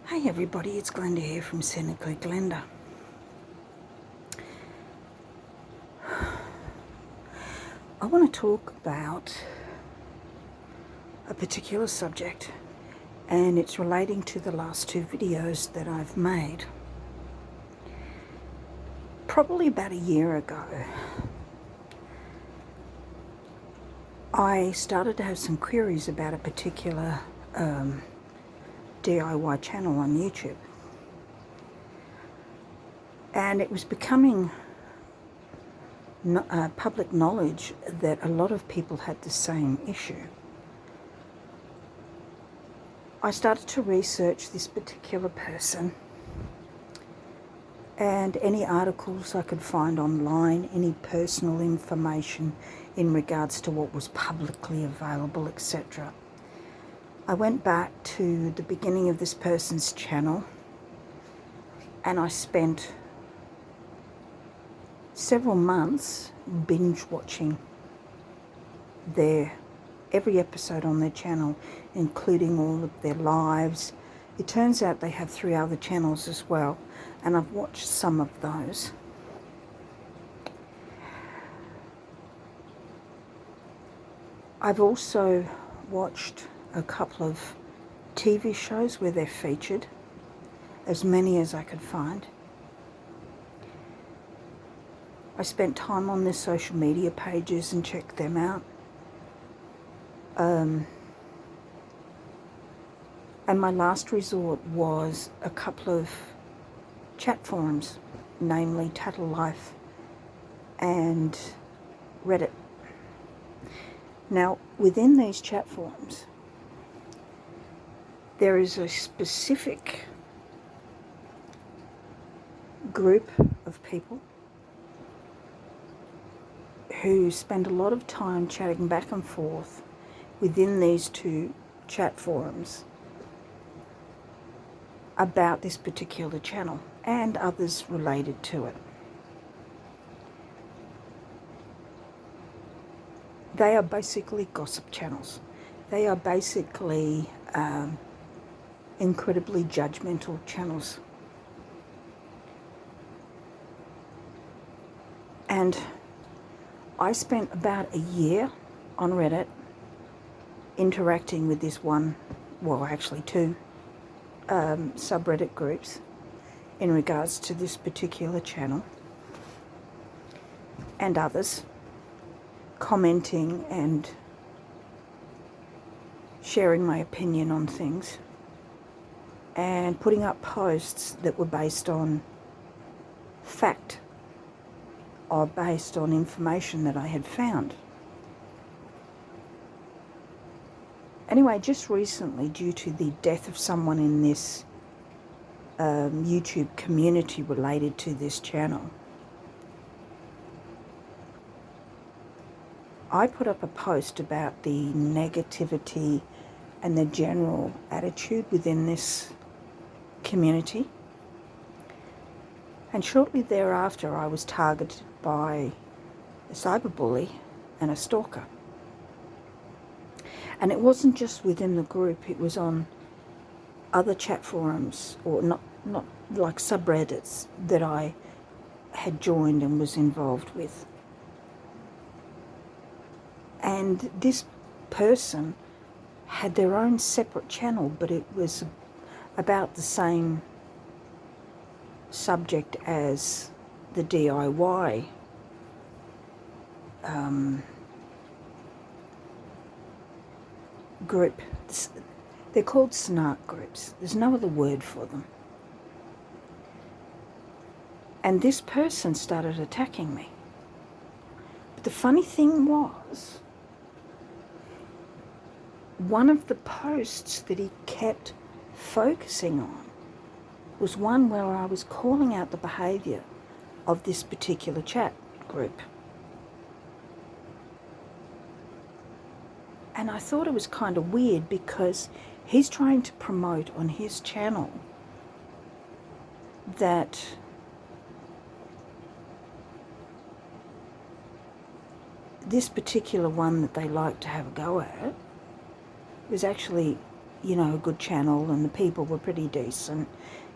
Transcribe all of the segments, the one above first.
Hey everybody, it's Glenda here from Cynically Glenda. I want to talk about a particular subject, and it's relating to the last two videos that I've made. Probably about a year ago, I started to have some queries about a particular DIY channel on YouTube. And it was becoming public knowledge that a lot of people had the same issue. I started to research this particular person, and any articles I could find online, any personal information in regards to what was publicly available, etc. I went back to the beginning of this person's channel, and I spent several months binge watching every episode on their channel, including all of their lives. It turns out they have 3 other channels as well, and I've watched some of those. I've also watched a couple of TV shows where they're featured, as many as I could find. I spent time on their social media pages and checked them out. And my last resort was a couple of chat forums, namely Tattle Life and Reddit. Now, within these chat forums, there is a specific group of people who spend a lot of time chatting back and forth within these two chat forums about this particular channel and others related to it. They are basically gossip channels. They are basically incredibly judgmental channels. And I spent about a year on Reddit interacting with this one, well actually two, subreddit groups in regards to this particular channel and others, commenting and sharing my opinion on things and putting up posts that were based on fact or based on information that I had found. Anyway, just recently, due to the death of someone in this YouTube community related to this channel, I put up a post about the negativity and the general attitude within this community. And shortly thereafter, I was targeted by a cyberbully and a stalker. And it wasn't just within the group, it was on other chat forums, or not like subreddits that I had joined and was involved with. And this person had their own separate channel, but it was about the same subject as the DIY group. They're called snark groups. There's no other word for them. And this person started attacking me. But the funny thing was, one of the posts that he kept focusing on was one where I was calling out the behaviour of this particular chat group. And I thought it was kind of weird because he's trying to promote on his channel that this particular one that they like to have a go at was actually you know, a good channel and the people were pretty decent,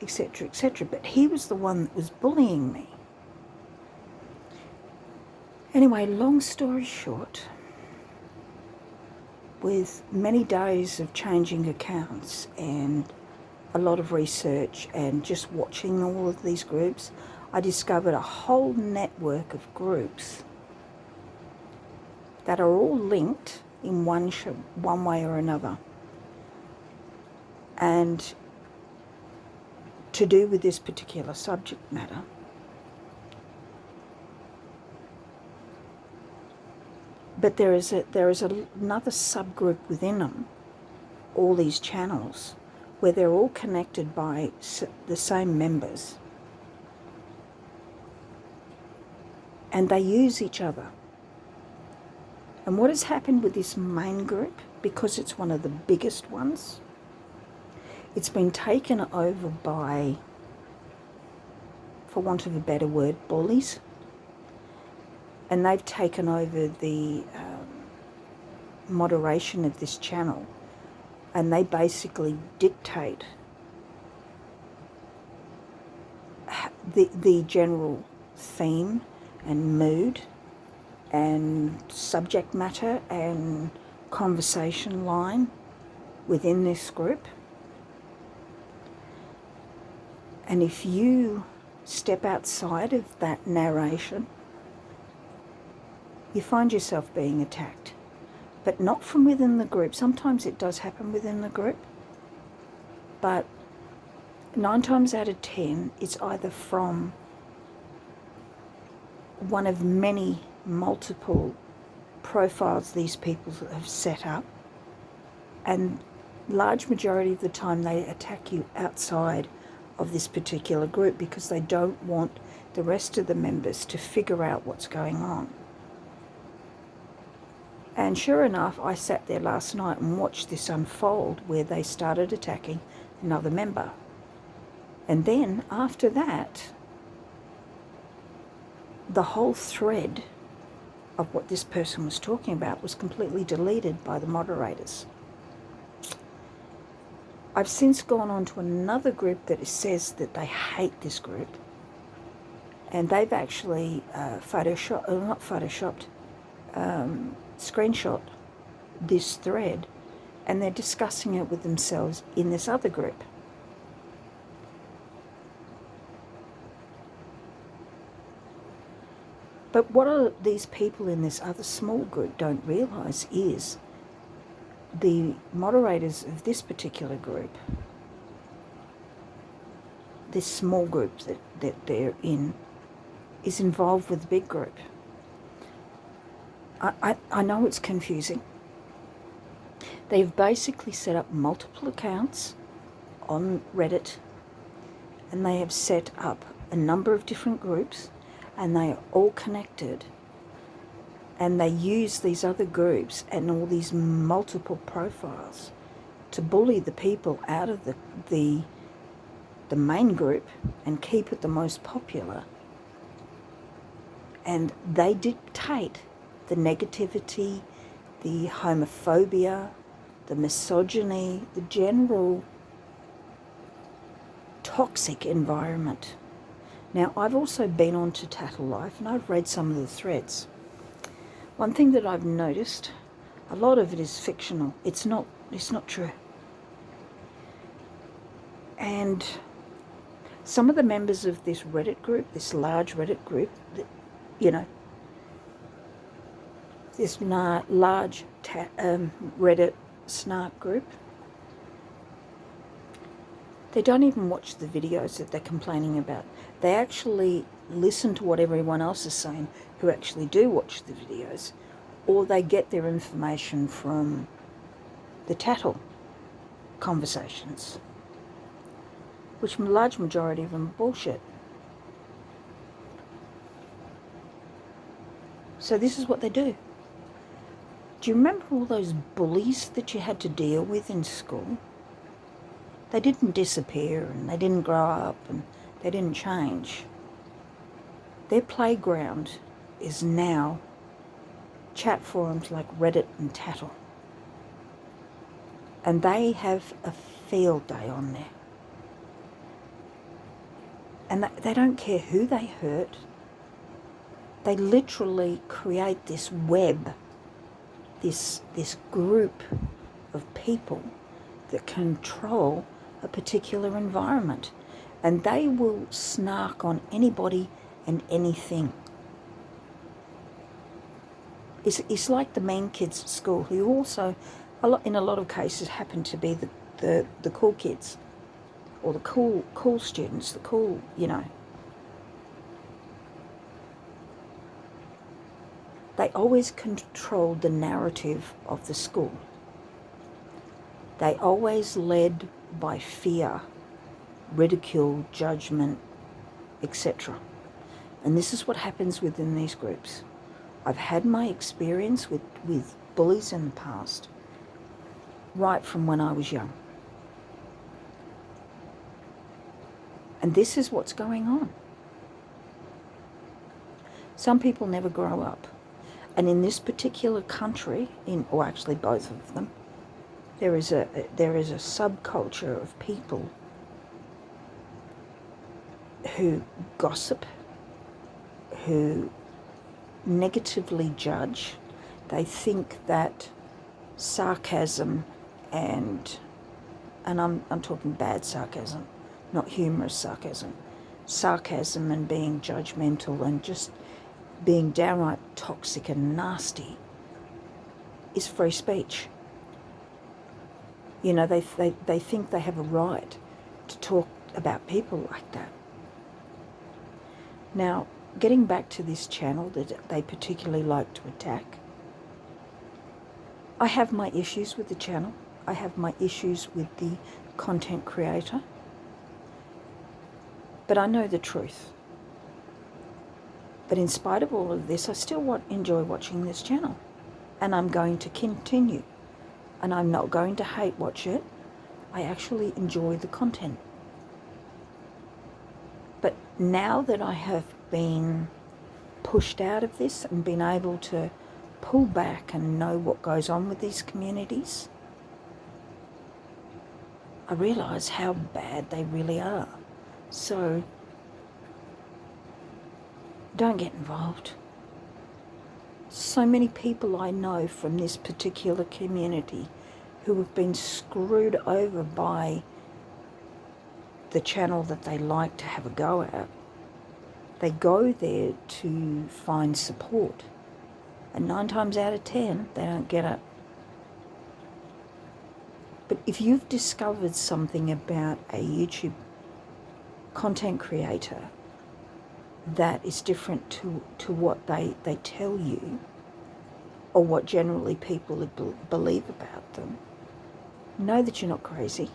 etc., etc. But he was the one that was bullying me. Anyway, long story short, with many days of changing accounts and a lot of research and just watching all of these groups, I discovered a whole network of groups that are all linked in one way or another, and to do with this particular subject matter. But there is another subgroup within them, all these channels, where they're all connected by the same members, and they use each other. And what has happened with this main group, because it's one of the biggest ones, it's been taken over by, for want of a better word, bullies. And they've taken over the moderation of this channel, and they basically dictate the general theme and mood and subject matter and conversation line within this group. And if you step outside of that narration, you find yourself being attacked, but not from within the group. Sometimes it does happen within the group, but 9 times out of 10, it's either from one of many multiple profiles these people have set up, and large majority of the time they attack you outside of this particular group because they don't want the rest of the members to figure out what's going on. And sure enough, I sat there last night and watched this unfold, where they started attacking another member. And then after that, the whole thread of what this person was talking about was completely deleted by the moderators. I've since gone on to another group that says that they hate this group, and they've actually screenshot this thread, and they're discussing it with themselves in this other group. But what these people in this other small group don't realise is the moderators of this particular group, this small group that they're in, is involved with the big group. I know it's confusing. They've basically set up multiple accounts on Reddit, and they have set up a number of different groups, and they are all connected, and they use these other groups and all these multiple profiles to bully the people out of the main group and keep it the most popular. And they dictate the negativity, the homophobia, the misogyny, the general toxic environment. Now, I've also been on to Tattle Life, and I've read some of the threads. One thing that I've noticed, a lot of it is fictional. It's not true. And some of the members of this Reddit group, this large Reddit group, this large Reddit snark group, they don't even watch the videos that they're complaining about. They actually listen to what everyone else is saying who actually do watch the videos, or they get their information from the tattle conversations, which a large majority of them are bullshit. So this is what they do. Do you remember all those bullies that you had to deal with in school? They didn't disappear, and they didn't grow up, and they didn't change. Their playground is now chat forums like Reddit and Tattle. And they have a field day on there. And they don't care who they hurt. They literally create this web, this group of people that control a particular environment. And they will snark on anybody and anything. It's like the mean kids at school, who also, in a lot of cases, happen to be the cool kids, or the cool students, the cool, They always controlled the narrative of the school. They always led by fear, ridicule, judgment, etc. And this is what happens within these groups. I've had my experience with bullies in the past, right from when I was young. And this is what's going on. Some people never grow up. And in this particular country, or actually both of them, there is a subculture of people who gossip, who negatively judge. They think that sarcasm and I'm talking bad sarcasm, not humorous sarcasm. Sarcasm and being judgmental and just being downright toxic and nasty is free speech. They think they have a right to talk about people like that. Now, getting back to this channel that they particularly like to attack, I have my issues with the channel. I have my issues with the content creator. But I know the truth. But in spite of all of this, I still enjoy watching this channel. And I'm going to continue. And I'm not going to hate watch it. I actually enjoy the content. But now that I have been pushed out of this and been able to pull back and know what goes on with these communities, I realise how bad they really are. So don't get involved. So many people I know from this particular community who have been screwed over by the channel that they like to have a go at. They go there to find support. And 9 times out of 10, they don't get it. But if you've discovered something about a YouTube content creator that is different to what they tell you, or what generally people believe about them, know that you're not crazy.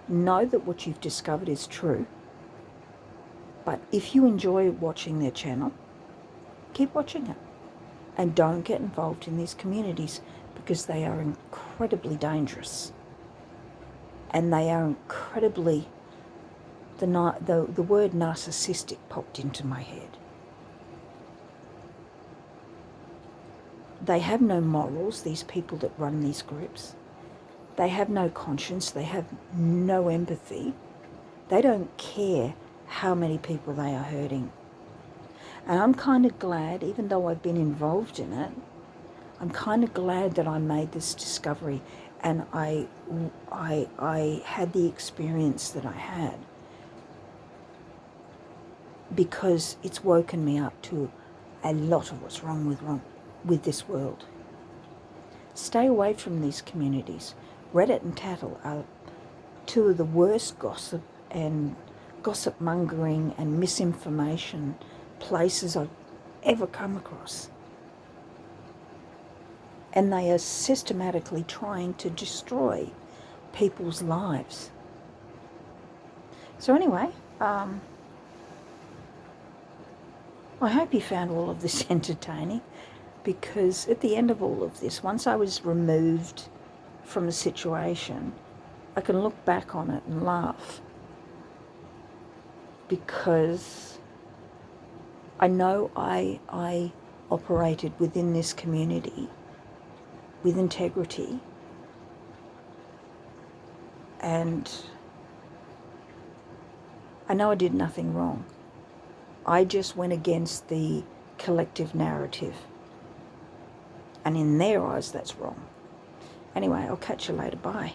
Know that what you've discovered is true. But if you enjoy watching their channel, keep watching it. And don't get involved in these communities, because they are incredibly dangerous. And they are incredibly... The word narcissistic popped into my head. They have no morals, these people that run these groups. They have no conscience. They have no empathy. They don't care how many people they are hurting. And I'm kind of glad, even though I've been involved in it, I'm kind of glad that I made this discovery and I had the experience that I had, because it's woken me up to a lot of what's wrong with this world. Stay away from these communities. Reddit and Tattle are 2 of the worst gossip mongering and misinformation places I've ever come across. And they are systematically trying to destroy people's lives. So anyway, I hope you found all of this entertaining, because at the end of all of this, once I was removed from the situation, I can look back on it and laugh, because I know I operated within this community with integrity And I know I did nothing wrong. I just went against the collective narrative. And in their eyes, that's wrong. Anyway, I'll catch you later. Bye.